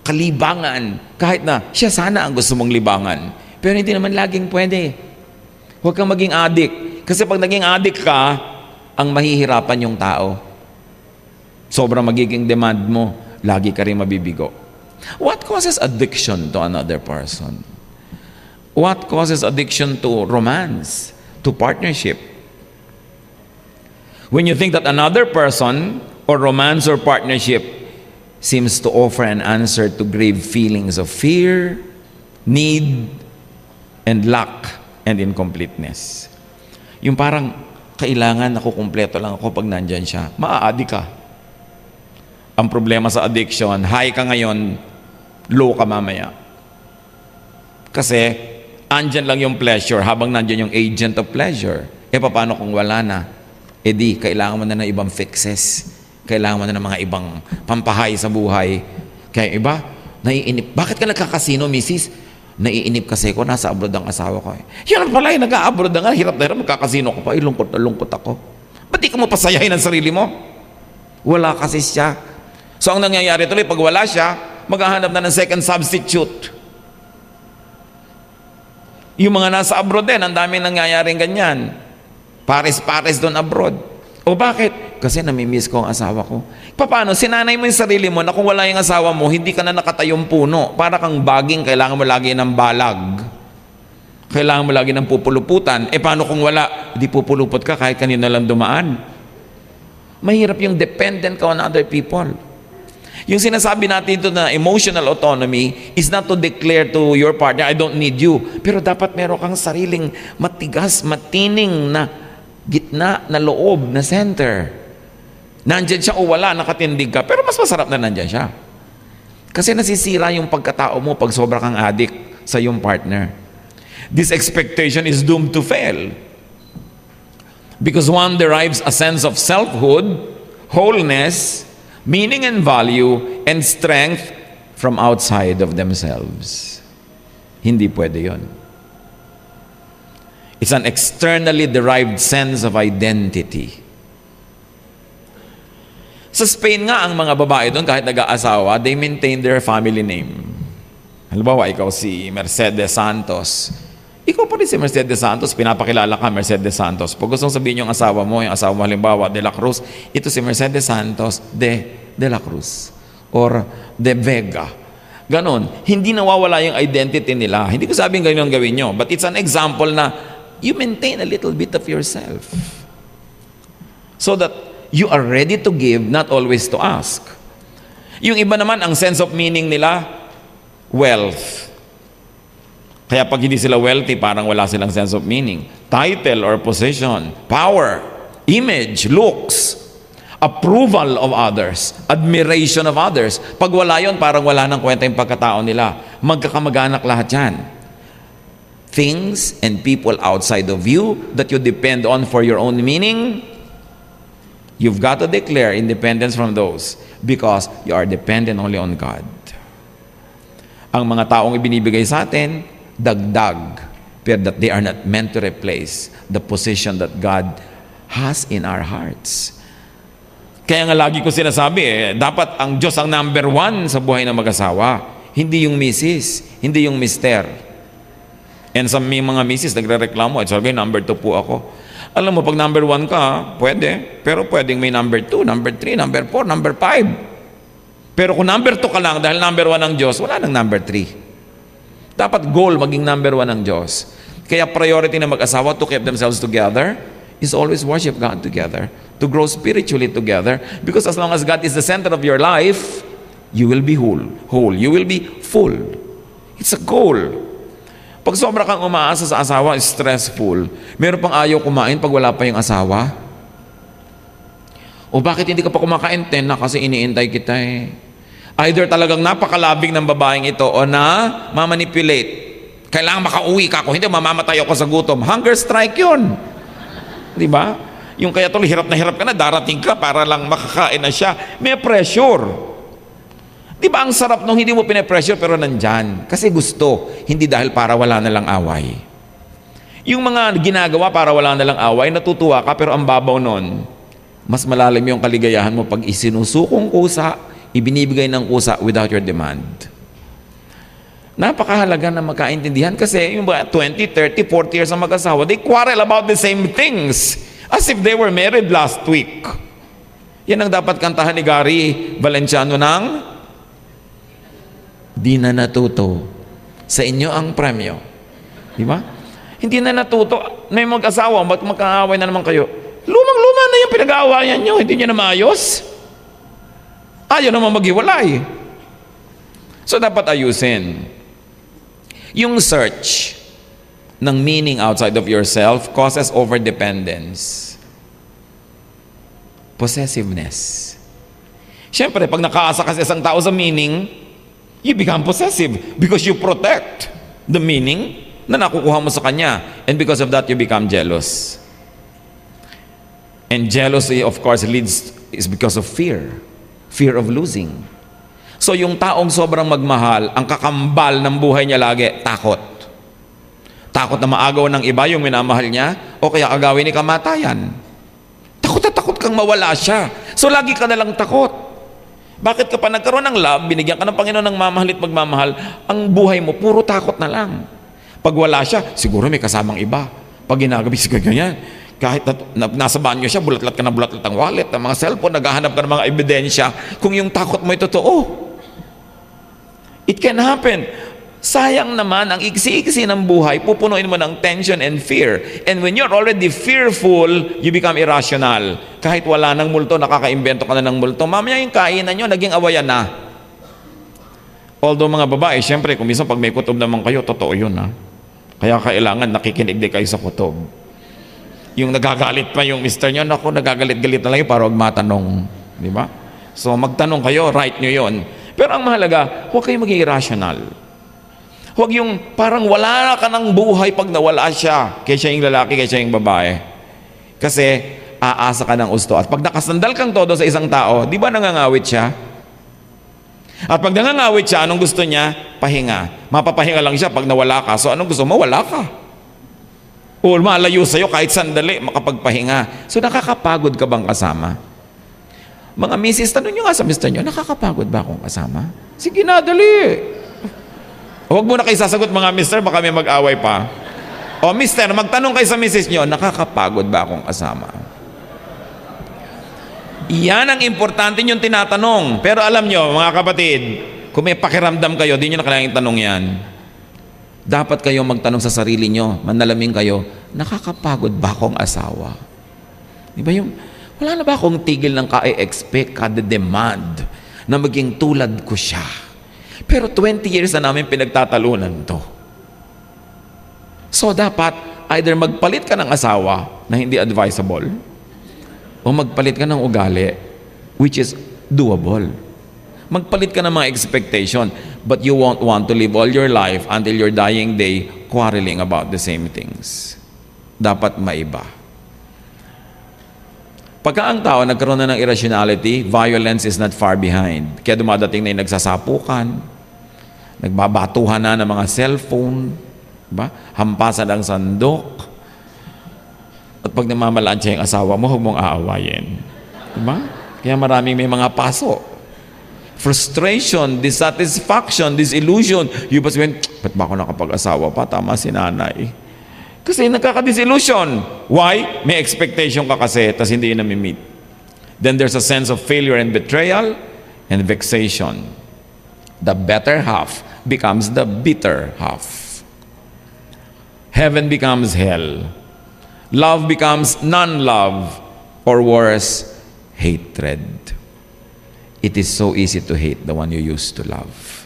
kalibangan, kahit na siya sana ang gusto mong libangan. Pero hindi naman laging pwede. Huwag kang maging addict. Kasi pag naging addict ka, ang mahihirapan yung tao. Sobrang magiging demand mo, lagi ka rin mabibigo. What causes addiction to another person? What causes addiction to romance, to partnership? When you think that another person or romance or partnership seems to offer an answer to grave feelings of fear, need, and lack and incompleteness. Yung parang kailangan ako kumpleto lang ako pag nandyan siya. Maa-addict ka. Ang problema sa addiction, high ka ngayon, low ka mamaya. Kasi andyan lang yung pleasure habang nandyan yung agent of pleasure. Paano kung wala na? Di, kailangan mo na ng ibang fixes. Kailangan mo na ng mga ibang pampahay sa buhay. Kaya iba, naiinip. Bakit ka nagkakasino, misis? Naiinip kasi ko, nasa abroad ang asawa ko. Yan pala, nag-a-abroad na nga, hirap na hirap, magkakasino ko pa, lungkot na lungkot ako. Ba't di ka mo pasayahin ang sarili mo? Wala kasi siya. So ang nangyayari tuloy, pag wala siya, maghahanap na ng second substitute. Yung mga nasa abroad din, ang daming nangyayaring ganyan. Pares-pares doon abroad. O bakit? Kasi namimiss ko ang asawa ko. Paano? Sinanay mo yung sarili mo na kung wala yung asawa mo, hindi ka na nakatayong puno. Para kang baging, kailangan mo lagi ng balag. Kailangan mo lagi ng pupuluputan. Paano kung wala? Di pupulupot ka kahit kanina lang dumaan. Mahirap yung dependent ka on other people. Yung sinasabi natin ito na emotional autonomy is not to declare to your partner, I don't need you. Pero dapat meron kang sariling matigas, matining na gitna na loob, na center. Nandyan siya o wala, nakatindig ka. Pero mas masarap na nandyan siya. Kasi nasisira yung pagkatao mo pag sobra kang addict sa yung partner. This expectation is doomed to fail. Because one derives a sense of selfhood, wholeness, meaning and value, and strength from outside of themselves. Hindi pwede yun. It's an externally derived sense of identity. Sa Spain nga, ang mga babae doon, kahit nag-aasawa, they maintain their family name. Halimbawa, ikaw si Mercedes Santos. Ikaw pa rin si Mercedes Santos, pinapakilala ka, Mercedes Santos. Pag gustong sabihin yung asawa mo halimbawa, De La Cruz, ito si Mercedes Santos de La Cruz. Or de Vega. Ganon. Hindi nawawala yung identity nila. Hindi ko sabing ganyan ang gawin nyo. But it's an example na you maintain a little bit of yourself. So that you are ready to give, not always to ask. Yung iba naman, ang sense of meaning nila, wealth. Kaya pag hindi sila wealthy, parang wala silang sense of meaning. Title or position, power, image, looks, approval of others, admiration of others. Pag wala yun, parang wala nang kwenta yung pagkatao nila. Magkakamag-anak lahat yan. Things and people outside of you that you depend on for your own meaning, you've got to declare independence from those because you are dependent only on God. Ang mga taong ibinibigay sa atin, dagdag, pero that they are not meant to replace the position that God has in our hearts. Kaya nga lagi ko sinasabi, dapat ang Diyos ang number one sa buhay ng mag-asawa. Hindi yung misis, hindi yung mister. And sa mga misis, nagre-reklamo, sabi, number 2 po ako. Alam mo, pag number 1 ka, pwede. Pero pwedeng may number 2, number 3, number 4, number 5. Pero kung number 2 ka lang, dahil number 1 ang Diyos, wala nang number 3. Dapat goal maging number 1 ang Diyos. Kaya priority ng mag-asawa to keep themselves together is always worship God together, to grow spiritually together, because as long as God is the center of your life, you will be whole. You will be full. It's a goal. Pag sobra kang umaasa sa asawa, stressful. Meron pang ayaw kumain pag wala pa yung asawa. O bakit hindi ka pa kumakain? Na kasi iniintay kita eh. Either talagang napakalabing ng babaeng ito o na mamanipulate. Kailangan makauwi ka. Kung hindi, mamamatay ako sa gutom. Hunger strike yun. Di ba? Yung kaya tuloy, hirap ka na, darating ka para lang makakain na siya. May pressure. Di ba ang sarap nung hindi mo pinapressure pero nandyan? Kasi gusto, hindi dahil para wala na lang away. Yung mga ginagawa para wala na lang away, natutuwa ka pero ang babaw nun, mas malalim yung kaligayahan mo pag isinusukong kusa, ibinibigay ng kusa without your demand. Napakahalaga na magkaintindihan kasi yung 20, 30, 40 years ang mag-asawa, they quarrel about the same things as if they were married last week. Yan ang dapat kantahan ni Gary Valenciano ng di na natuto. Sa inyo ang premyo. Di ba? Hindi na natuto. May mag-asawa, magkaaway na naman kayo. Lumang-luma na yung pinag-aawayan nyo. Hindi nyo na maayos. Ayaw naman maghiwalay. So dapat ayusin. Yung search ng meaning outside of yourself causes overdependence. Possessiveness. Siyempre, pag nakaasa ka sa isang tao sa meaning, you become possessive because you protect the meaning na nakukuha mo sa kanya. And because of that, you become jealous. And jealousy, of course, is because of fear. Fear of losing. So yung taong sobrang magmahal, ang kakambal ng buhay niya lagi, takot. Takot na maagaw ng iba yung minamahal niya, o kaya agawin ni kamatayan. Takot na takot kang mawala siya. So lagi ka nalang takot. Bakit ka pa nagkaroon ng love, binigyan ka ng Panginoon ng mamahalit magmamahal, ang buhay mo, puro takot na lang. Pag wala siya, siguro may kasamang iba. Pag ginagabi, siguro ganyan. Kahit nasa banyo siya, bulatlat ka na bulatlat ang wallet, ang mga cellphone, naghahanap ka ng mga ebidensya, kung yung takot mo ay totoo. It can happen. Sayang naman, ang iksi-iksi ng buhay, pupunuin mo ng tension and fear. And when you're already fearful, you become irrational. Kahit wala ng multo, nakaka-imbento ka na ng multo. Mamaya yung kainan nyo, naging awayan na. Although mga babae, syempre, kung minsan pag may kutob naman kayo, totoo yun ha. Kaya kailangan nakikinig din kayo sa kutob. Yung nagagalit pa yung mister nyo, naku, nagagalit-galit na lang yun para huwag matanong. Di ba? So magtanong kayo, right nyo yun. Pero ang mahalaga, huwag kayo maging irrational. Huwag yung parang wala ka ng buhay pag nawala siya. Kaya siya yung lalaki, kaya siya yung babae. Kasi aasa ka ng gusto. At pag nakasandal kang todo sa isang tao, di ba nangangawit siya? At pag nangangawit siya, anong gusto niya? Pahinga. Mapapahinga lang siya pag nawala ka. So anong gusto mo? Wala ka. O malayo sa'yo kahit sandali, makapagpahinga. So nakakapagod ka bang kasama? Mga misis, tanong nyo nga sa mister nyo, nakakapagod ba akong kasama? Sige na, dali. Huwag mo na kayo sasagot mga mister, baka may mag-away pa. O mister, magtanong kayo sa misis nyo, nakakapagod ba akong kasama? Yan ang importante yung tinatanong. Pero alam nyo, mga kapatid, kung may pakiramdam kayo, di nyo na kailangang tanong yan. Dapat kayo magtanong sa sarili nyo, manalamin kayo, nakakapagod ba akong asawa? Di ba yung, wala na ba akong tigil ng ka-expect, ka-demand na maging tulad ko siya? Pero 20 years na namin pinagtatalunan to. So dapat, either magpalit ka ng asawa na hindi advisable, o magpalit ka ng ugali, which is doable. Magpalit ka ng mga expectation, but you won't want to live all your life until your dying day quarreling about the same things. Dapat maiba. Pagka ang tao nagkaroon na ng irrationality, violence is not far behind. Kaya dumadating na yung nagsasapukan, nagbabatuhan na ng mga cellphone, ba? Hampasan ng sandok. At pag namamalansya yung asawa mo, huwag mong aawayin. Diba? Kaya maraming may mga paso. Frustration, dissatisfaction, disillusion. Yung ba sabihin, ba't ba ako nakapag-asawa pa? Tama si nanay. Kasi nagkaka-disillusion. Why? May expectation ka kasi, tas hindi yun nami-meet. Then there's a sense of failure and betrayal and vexation. The better half becomes the bitter half. Heaven becomes hell. Love becomes non-love, or worse, hatred. It is so easy to hate the one you used to love.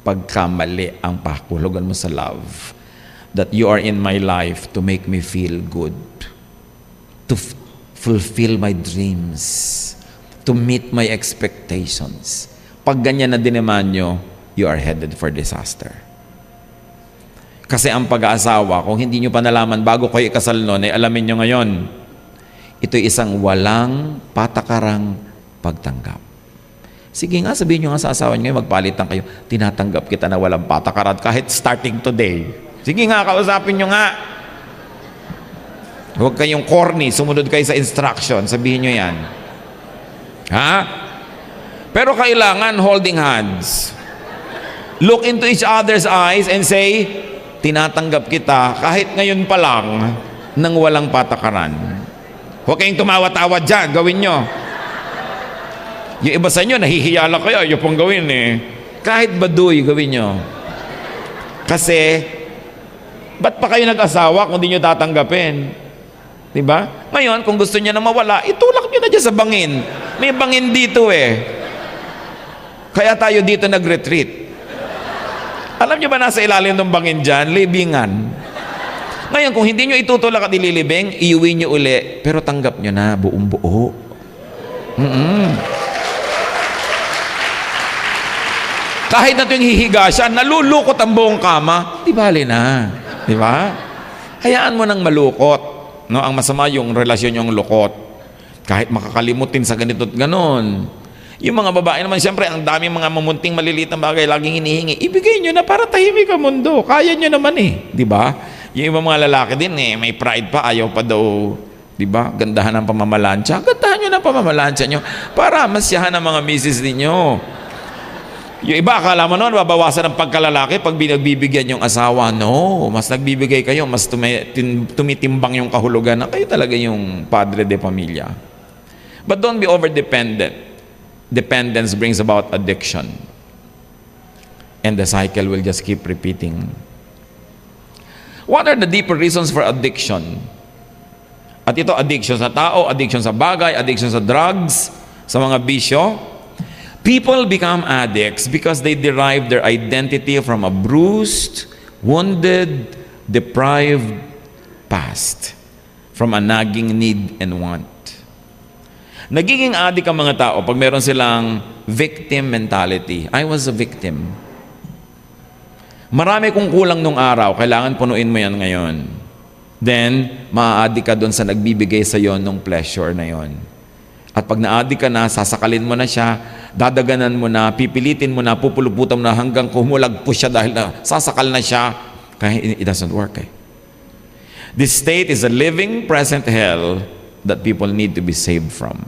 Pagkamali ang pakulugan mo sa love, that you are in my life to make me feel good, to fulfill my dreams, to meet my expectations. Pag ganyan na dinaman nyo, you are headed for disaster. Kasi ang pag-aasawa, kung hindi nyo pa nalaman bago kayo ikasal noon, ay alamin nyo ngayon, ito'y isang walang patakarang pagtanggap. Sige nga, sabihin nyo nga sa asawa nyo, magpalitan kayo, tinatanggap kita na walang patakaran kahit starting today. Sige nga, kausapin nyo nga. Huwag kayong corny, sumunod kayo sa instruction, sabihin nyo yan. Ha? Pero kailangan holding hands. Look into each other's eyes and say, tinatanggap kita kahit ngayon pa lang nang walang patakaran. Huwag kayong tumawa-tawa dyan, gawin nyo. Yung iba sa inyo, nahihiya lang kayo, yung pong gawin eh. Kahit baduy, gawin nyo. Kasi, ba't pa kayo nag-asawa kung di nyo tatanggapin? Diba? Ngayon, kung gusto nyo na mawala, itulak nyo na dyan sa bangin. May bangin dito eh. Kaya tayo dito nag-retreat. Alam nyo ba nasa ilalim ng bangin dyan? Libingan. Ngayon, kung hindi nyo itutulak at ililibing, iuwi nyo uli, pero tanggap nyo na buong buo. Kahit na ito yung hihiga siya, nalulukot ang buong kama, di bali na. Di ba? Hayaan mo nang malukot. No? Ang masama yung relasyon yung lukot. Kahit makakalimutin sa ganito at ganon. Yung mga babae naman, siyempre, ang daming mga mamunting maliliit na bagay, laging hinihingi. Ibigay nyo na para tahimik ang mundo. Kaya nyo naman eh. Di ba? Yung ibang mga lalaki din eh, may pride pa, ayaw pa daw, di ba? Gandahan ng pamamalansya. Gandahan nyo ng pamamalansya nyo para masyahan ang mga misis ninyo. Yung iba, akala mo noon, babawasan ng pagkalalaki pag binagbibigyan yung asawa. No, mas nagbibigay kayo, mas tumitimbang yung kahulugan na kayo talaga yung padre de pamilya. But don't be over-dependent. Dependence brings about addiction. And the cycle will just keep repeating. What are the deeper reasons for addiction? At ito, addiction sa tao, addiction sa bagay, addiction sa drugs, sa mga bisyo. People become addicts because they derive their identity from a bruised, wounded, deprived past, from a nagging need and want. Nagiging addict ang mga tao pag meron silang victim mentality. I was a victim. Marami kong kulang nung araw, kailangan punuin mo yan ngayon. Then, ma-addict ka doon sa nagbibigay sa iyo nung pleasure na yon. At pag na-addict ka na, sasakalin mo na siya, dadaganan mo na, pipilitin mo na, pupuluputan mo na hanggang kumulagpo siya dahil na sasakal na siya. Kaya it doesn't work eh. This state is a living, present hell that people need to be saved from.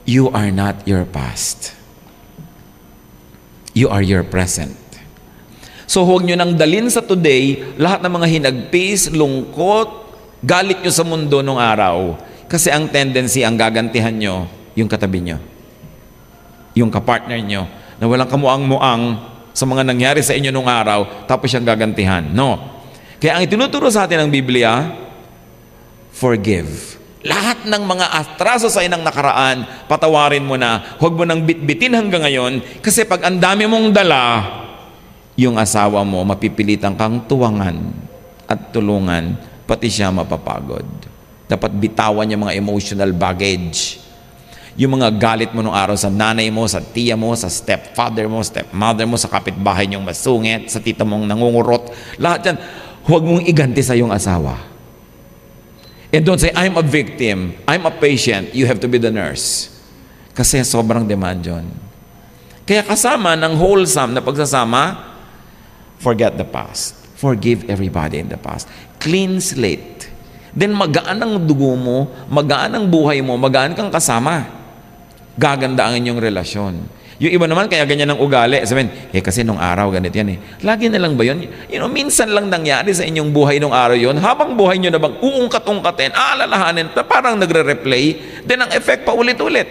You are not your past. You are your present. So huwag nyo nang dalin sa today lahat ng mga hinagpis, lungkot, galit nyo sa mundo nung araw. Kasi ang tendency, ang gagantihan nyo, yung katabi nyo. Yung kapartner nyo, na walang kamuang-muang sa mga nangyari sa inyo nung araw, tapos siyang gagantihan. No. Kaya ang itinuturo sa atin ng Biblia, forgive. Lahat ng mga atraso sa inang nakaraan, patawarin mo na. Huwag mo nang bitbitin hanggang ngayon, kasi pag ang dami mong dala, yung asawa mo, mapipilitan kang tuwangan at tulungan, pati siya mapapagod. Dapat bitawan yung mga emotional baggage. Yung mga galit mo nung araw sa nanay mo, sa tiya mo, sa stepfather mo, stepmother mo, sa kapitbahay niyong masungit, sa tita mong nangungurot, lahat yan, huwag mong iganti sa iyong asawa. And don't say, I'm a victim, I'm a patient, you have to be the nurse. Kasi sobrang demand yun. Kaya kasama ng wholesome na pagsasama, forget the past. Forgive everybody in the past. Clean slate. Then magaan ang dugo mo, magaan ang buhay mo, magaan kang kasama. Gaganda ang inyong relasyon. Yung iba naman, kaya ganyan ang ugali. Sabihin, kasi nung araw, ganito yan eh. Lagi na lang ba yun? Minsan lang nangyari sa inyong buhay nung araw yun. Habang buhay nyo na bang uungkat-ungkatin, aalalahanin, parang nagre-replay, then ang effect pa ulit-ulit.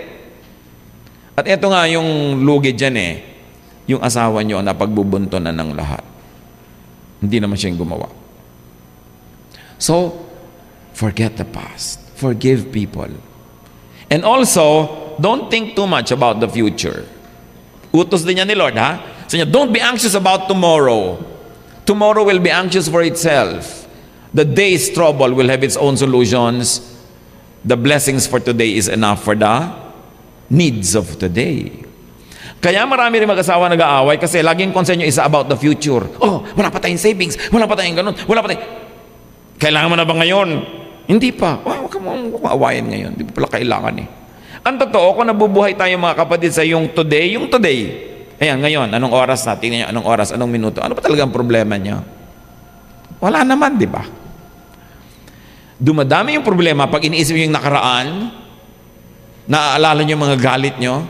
At eto nga yung lugi dyan eh. Yung asawa nyo na pagbubuntonan ng lahat. Hindi naman siyang gumawa. So, forget the past. Forgive people. And also, don't think too much about the future. Utos din niya ni Lord, ha? Sabi niya, don't be anxious about tomorrow. Tomorrow will be anxious for itself. The day's trouble will have its own solutions. The blessings for today is enough for the needs of today. Kaya marami rin mag-asawa nag-aaway kasi laging concern nyo isa about the future. Oh, wala pa tayong savings, wala pa tayong ganun, wala pa tayong... Kailangan mo na ba ngayon? Hindi pa. Huwag ka maawayan ngayon. Hindi pa pala kailangan eh. Ang totoo, kung nabubuhay tayo mga kapatid sa yung today, ayan, ngayon, anong oras na? Tingnan nyo, anong oras, anong minuto? Ano pa talaga ang problema nyo? Wala naman, di ba? Dumadami yung problema pag iniisip nyo yung nakaraan, naaalala nyo yung mga galit nyo,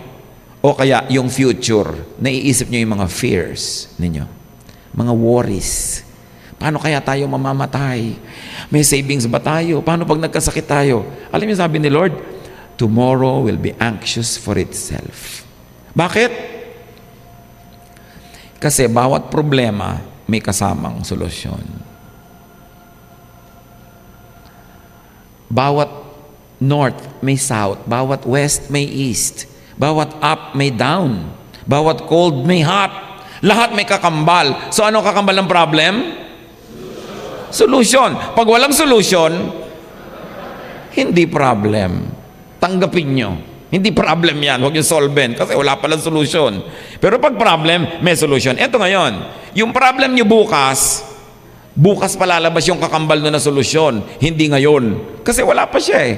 o kaya yung future, naiisip nyo yung mga fears ninyo, mga worries. Paano kaya tayo mamamatay? May savings ba tayo? Paano pag nagkasakit tayo? Alam niyo sabi ni Lord, tomorrow will be anxious for itself. Bakit? Kasi bawat problema may kasamang solusyon. Bawat north may south, bawat west may east. Bawat up may down. Bawat cold may hot. Lahat may kakambal. So ano kakambal ng problem? Solution. Pag walang solution, hindi problem. Tanggapin nyo. Hindi problem yan. Huwag yung solvent. Kasi wala palang solution. Pero pag problem, may solution. Eto ngayon. Yung problem nyo bukas palalabas yung kakambal na solusyon. Hindi ngayon. Kasi wala pa siya eh.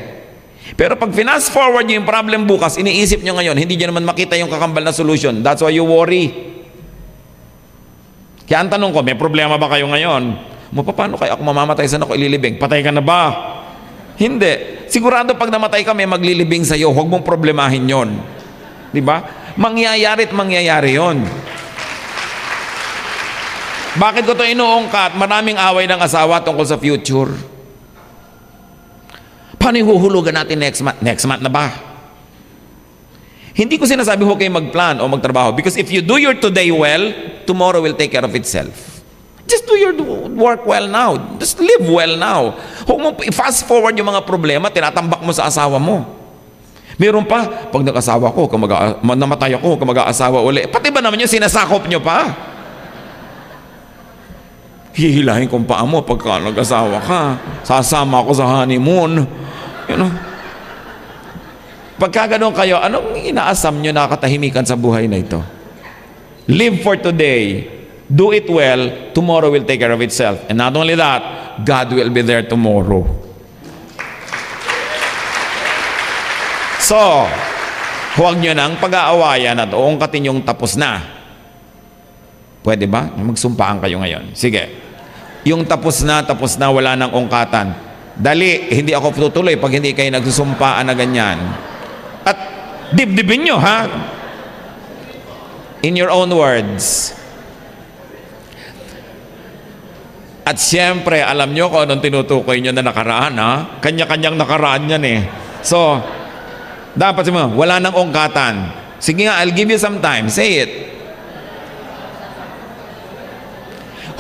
Pero pag fast forward nyo yung problem bukas, iniisip nyo ngayon, hindi nyo naman makita yung kakambal na solution. That's why you worry. Kaya ang tanong ko, may problema ba kayo ngayon? Paano kaya ako mamamatay? Saan ako ililibing? Patay ka na ba? Hindi. Sigurado pag namatay ka, may maglilibing sa'yo. Huwag mong problemahin yon. Diba? Mangyayari at mangyayari yon. Bakit ko ito inuungkat? Maraming away ng asawa tungkol sa future. Paano yung huhulugan natin next month? Next month na ba? Hindi ko sinasabi huwag kayong magplan o magtrabaho. Because if you do your today well, tomorrow will take care of itself. Just do your work well now. Just live well now. Huwag mo fast forward yung mga problema, tinatambak mo sa asawa mo. Meron pa, pag nag-asawa ko, namatay ako, mag-aasawa uli. Pati ba naman yung sinasakop nyo pa? Hihilahin kong paa mo pagka nag-asawa ka. Sasama ako sa honeymoon. You know? Pagka ganun kayo, anong inaasam nyo na katahimikan sa buhay na ito? Live for today. Do it well. Tomorrow will take care of itself. And not only that, God will be there tomorrow. So, huwag nyo nang pag-aawayan at uungkatin yung tapos na. Pwede ba? Magsumpaan kayo ngayon. Sige. Yung tapos na, wala nang ungkatan. Dali, hindi ako tutuloy pag hindi kayo nagsusumpaan na ganyan. At dibdibin nyo, ha? In your own words. At siyempre, alam nyo kung anong tinutukoy nyo na nakaraan, ha? Kanya-kanyang nakaraan yan eh. So, dapat sabi mo, wala nang ungkatan. Sige nga, I'll give you some time. Say it.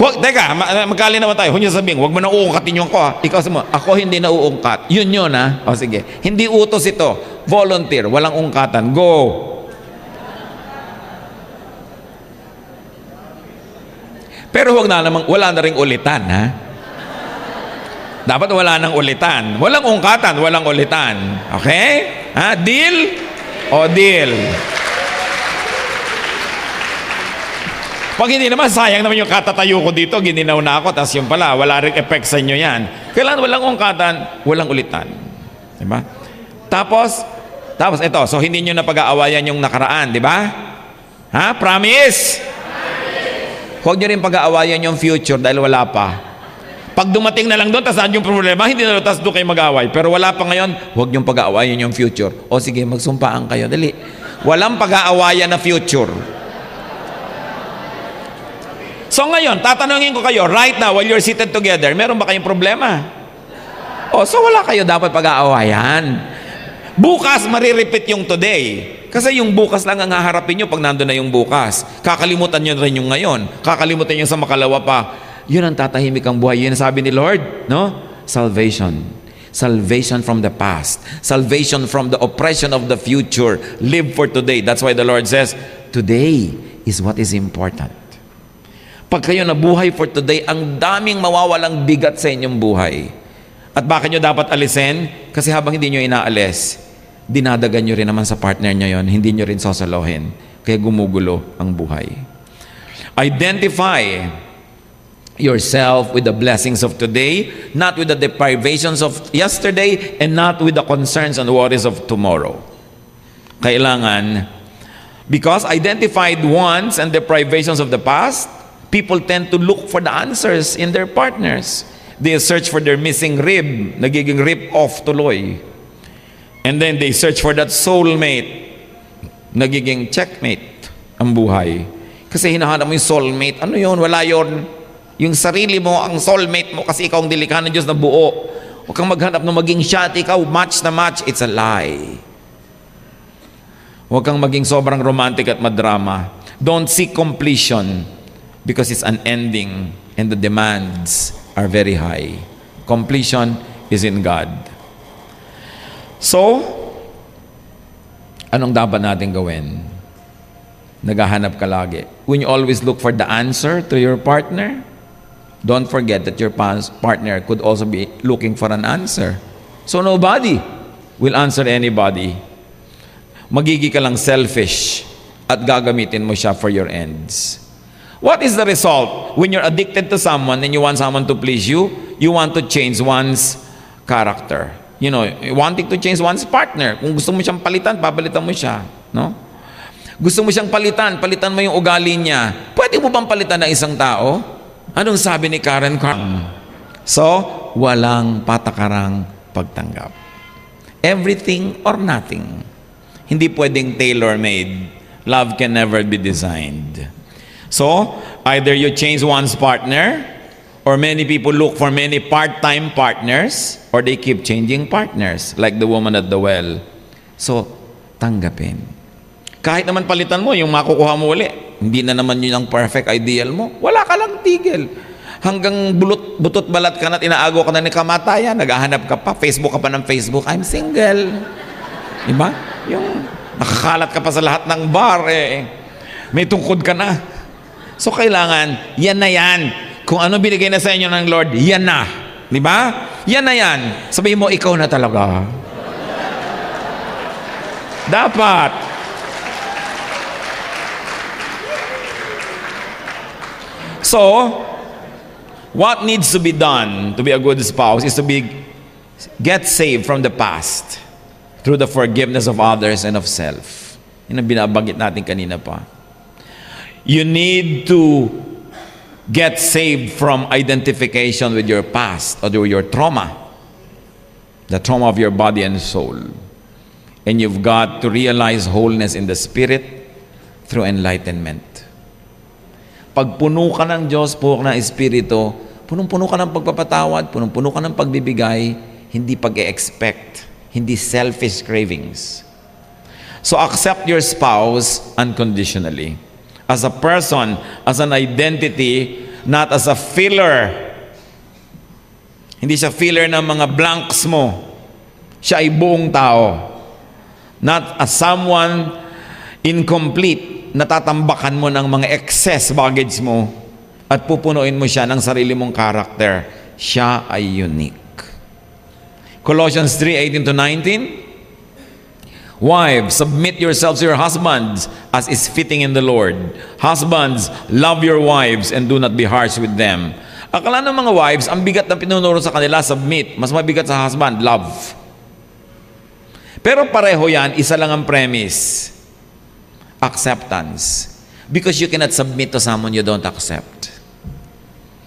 Huwag, teka, magkali naman tayo. Huwag niyo sabihin, huwag mo na uungkatin yung ako, ha? Ikaw sabi mo, ako hindi na uungkat. Yun yun, ha? O sige. Hindi utos ito. Volunteer. Walang ungkatan. Go. Pero huwag na namang, wala na ring ulitan, ha? Dapat wala nang ulitan. Walang ungkatan, walang ulitan. Okay? Ha? Deal? O deal? Pag hindi naman, sayang naman yung katatayo ko dito, gininaw na ako, tapos yung pala, wala rin effect sa inyo yan. Kailangan walang ungkatan, walang ulitan. Diba? Tapos ito, so hindi nyo na pag-aawayan yung nakaraan, di ba? Ha? Promise? Huwag nyo rin pag-aawayan yung future dahil wala pa. Pag dumating na lang doon, tapos saan yung problema, hindi na doon, tapos doon kayo mag-aaway. Pero wala pa ngayon, huwag nyo pag-aawayan yung future. O sige, magsumpaan kayo, dali. Walang pag-aawayan na future. So ngayon, tatanungin ko kayo, right now, while you're seated together, meron ba kayong problema? O, so wala kayo dapat pag-aawayan. Bukas, marirepeat yung today. Kasi yung bukas lang ang haharapin nyo pag nandun na yung bukas. Kakalimutan nyo rin yung ngayon. Kakalimutan nyo sa makalawa pa. Yun ang tatahimik ang buhay. Yun ang sabi ni Lord, no? Salvation. Salvation from the past. Salvation from the oppression of the future. Live for today. That's why the Lord says, today is what is important. Pag kayo nabuhay for today, ang daming mawawalang bigat sa inyong buhay. At bakit nyo dapat alisin? Kasi habang hindi nyo inaalis, dinadagan nyo rin naman sa partner nyo yon, hindi nyo rin sosolohin. Kaya gumugulo ang buhay. Identify yourself with the blessings of today, not with the deprivations of yesterday, and not with the concerns and worries of tomorrow. Kailangan, because identified wants and deprivations of the past, people tend to look for the answers in their partners. They search for their missing rib, nagiging rip-off tuloy. And then they search for that soulmate, nagiging checkmate ang buhay. Kasi hinahanap mo yung soulmate. Ano yun? Wala yun. Yung sarili mo, ang soulmate mo, kasi ikaw ang dilikha ng Diyos na buo. Huwag kang maghanap na maging shot, ikaw, match na match. It's a lie. Huwag kang maging sobrang romantic at madrama. Don't seek completion because it's unending and the demands are very high. Completion is in God. So, anong dapat natin gawin? Naghahanap ka lagi. When you always look for the answer to your partner, don't forget that your partner could also be looking for an answer. So nobody will answer anybody. Magigi ka lang selfish at gagamitin mo siya for your ends. What is the result? When you're addicted to someone and you want someone to please you, you want to change one's character. You know, wanting to change one's partner. Kung gusto mo siyang palitan, papalitan mo siya. No? Gusto mo siyang palitan mo yung ugali niya. Pwede mo bang palitan ng isang tao? Anong sabi ni Karen Carr? So, walang patakarang pagtanggap. Everything or nothing. Hindi pwedeng tailor-made. Love can never be designed. So, either you change one's partner, or many people look for many part-time partners, or they keep changing partners, like the woman at the well. So, tanggapin. Kahit naman palitan mo, yung makukuha mo uli, hindi na naman yun ang perfect ideal mo, wala ka lang tigil. Hanggang butot balat ka na at inaago ka na ni kamatayan, naghahanap ka pa, Facebook ka pa ng Facebook, I'm single. Diba? Yung nakakalat ka pa sa lahat ng bar, may tungkod ka na. So kailangan, yan na yan. Kung ano binigay na sa inyo ng Lord, yan na. Di ba? Yan na yan. Sabihin mo, ikaw na talaga. Dapat. So, what needs to be done to be a good spouse is to get saved from the past through the forgiveness of others and of self. Yun ang binabanggit natin kanina pa. You need to get saved from identification with your past or your trauma, the trauma of your body and soul. And you've got to realize wholeness in the spirit through enlightenment. Pag puno ka ng Diyos, puno ka ng Espiritu, punong-puno ka ng pagpapatawad, punong-puno ka ng pagbibigay, hindi pag-e-expect, hindi selfish cravings. So accept your spouse unconditionally. As a person, as an identity, not as a filler. Hindi siya filler ng mga blanks mo. Siya ay buong tao. Not as someone incomplete, natatambakan mo ng mga excess baggage mo at pupunuin mo siya ng sarili mong karakter. Siya ay unique. Colossians 3:18-19. Wives, submit yourselves to your husbands as is fitting in the Lord. Husbands, love your wives and do not be harsh with them. Akala ng mga wives, ang bigat na pinunuro sa kanila, submit. Mas mabigat sa husband, love. Pero pareho yan, isa lang ang premise. Acceptance. Because you cannot submit to someone you don't accept.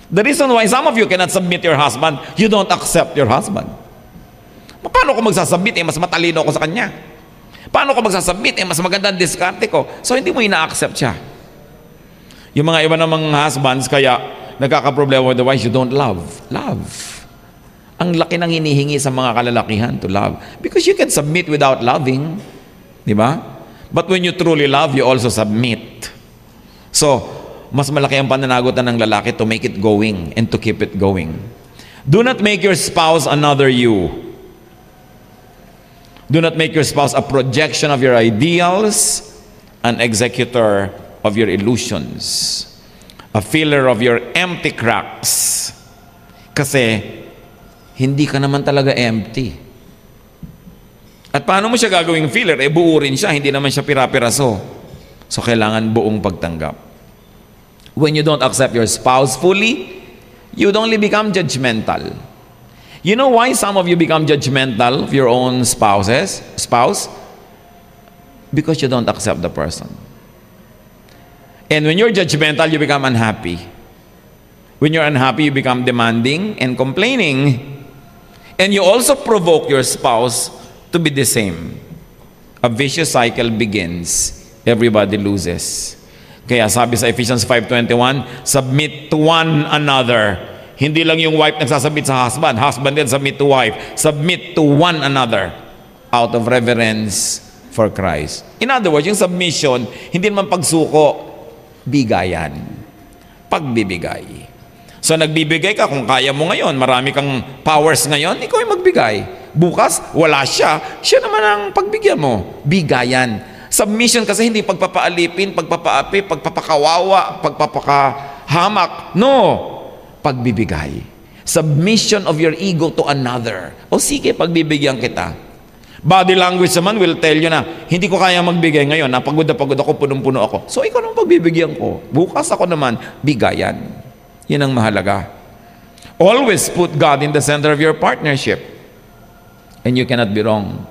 The reason why some of you cannot submit your husband, you don't accept your husband. Paano ko magsasubmit? Mas matalino ako sa kanya. Paano ko magsasubmit? Mas maganda ang diskarte ko. So hindi mo ina-accept siya. Yung mga iba namang husbands, kaya nagkakaproblema with the wives, you don't love. Love. Ang laki ng hinihingi sa mga kalalakihan to love. Because you can submit without loving. Di ba? But when you truly love, you also submit. So, mas malaki ang pananagutan ng lalaki to make it going and to keep it going. Do not make your spouse another you. Do not make your spouse a projection of your ideals, an executor of your illusions, a filler of your empty cracks. Kasi, hindi ka naman talaga empty. At paano mo siya gagawing filler? Buo rin siya, hindi naman siya pira-piraso. So, kailangan buong pagtanggap. When you don't accept your spouse fully, you would only become judgmental. You know why some of you become judgmental of your own spouse? Because you don't accept the person. And when you're judgmental, you become unhappy. When you're unhappy, you become demanding and complaining. And you also provoke your spouse to be the same. A vicious cycle begins. Everybody loses. Kaya sabi sa Ephesians 5:21, submit to one another. Hindi lang yung wife nagsasubmit sa husband. Husband din submit to wife. Submit to one another out of reverence for Christ. In other words, yung submission, hindi naman pagsuko, bigayan. Pagbibigay. So nagbibigay ka kung kaya mo ngayon, marami kang powers ngayon, ikaw ay magbigay. Bukas, wala siya, siya naman ang pagbigyan mo. Bigayan. Submission kasi hindi pagpapaalipin, pagpapaapi, pagpapakawawa, pagpapakahamak. No! Pagbibigay. Submission of your ego to another. O sige, pagbibigyan kita. Body language naman will tell you na, hindi ko kaya magbigay ngayon, napagod na pagod ako, punong-puno ako. So ikaw naman pagbibigyan ko. Bukas ako naman, bigayan. Yan ang mahalaga. Always put God in the center of your partnership. And you cannot be wrong.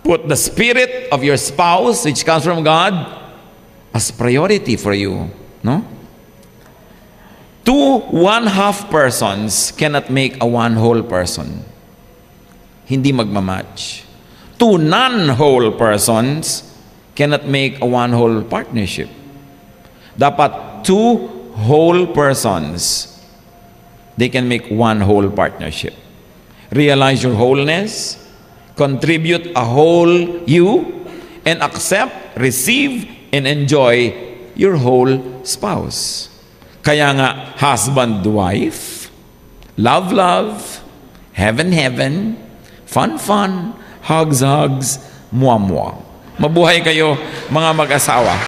Put the spirit of your spouse, which comes from God, as priority for you. No? Two one-half persons cannot make a one-whole person. Hindi magmamatch. Two non-whole persons cannot make a one-whole partnership. Dapat two whole persons, they can make one whole partnership. Realize your wholeness, contribute a whole you, and accept, receive, and enjoy your whole spouse. Kaya nga, husband, wife, love, love, heaven, heaven, fun, fun, hugs, hugs, muwa, muwa. Mabuhay kayo, mga mag-asawa.